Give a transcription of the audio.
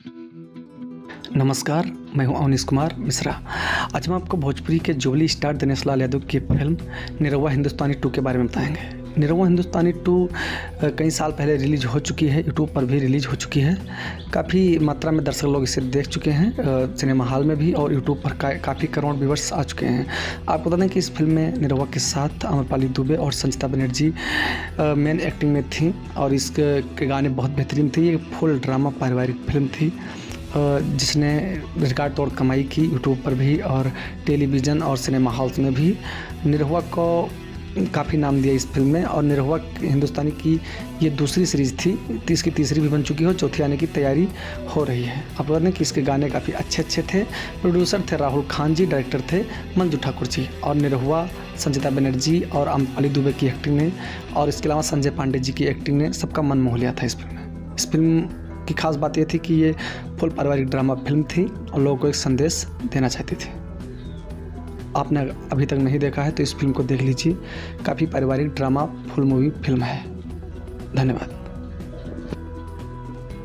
नमस्कार, मैं हूं अवनीश कुमार मिश्रा। आज हम आपको भोजपुरी के जुबली स्टार दिनेश लाल यादव की फिल्म निरहुआ हिंदुस्तानी 2 के बारे में बताएंगे। निरहुआ हिंदुस्तानी 2 कई साल पहले रिलीज हो चुकी है, यूट्यूब पर भी रिलीज हो चुकी है। काफ़ी मात्रा में दर्शक लोग इसे देख चुके हैं, सिनेमा हॉल में भी, और यूट्यूब पर काफ़ी करोड़ व्यूअर्स आ चुके हैं। आपको बता दें कि इस फिल्म में निरहुआ के साथ आम्रपाली दुबे और संचिता बनर्जी मेन एक्टिंग में थी, और इसके गाने बहुत बेहतरीन थे। ये फुल ड्रामा पारिवारिक फिल्म थी जिसने रिकॉर्ड तोड़ कमाई की यूट्यूब पर भी और टेलीविज़न और सिनेमा हॉल्स में भी। निरहुआ को काफ़ी नाम दिया इस फिल्म में, और निरहुआ हिंदुस्तानी की ये दूसरी सीरीज़ थी, इसकी तीसरी भी बन चुकी है, चौथी आने की तैयारी हो रही है। आप बता दें कि इसके गाने काफ़ी अच्छे थे। प्रोड्यूसर थे राहुल खान जी, डायरेक्टर थे मंजू ठाकुर जी, और निरहुआ, संचिता बनर्जी और आम्रपाली दुबे की एक्टिंग ने, और इसके अलावा संजय पांडे जी की एक्टिंग ने सबका मन मोह लिया था इस फिल्म में। इस फिल्म की खास बात यह थी कि ये फुल पारिवारिक ड्रामा फिल्म थी और लोगों को एक संदेश देना चाहती थी। आपने अभी तक नहीं देखा है तो इस फिल्म को देख लीजिए। काफ़ी पारिवारिक ड्रामा फुल मूवी फिल्म है। धन्यवाद।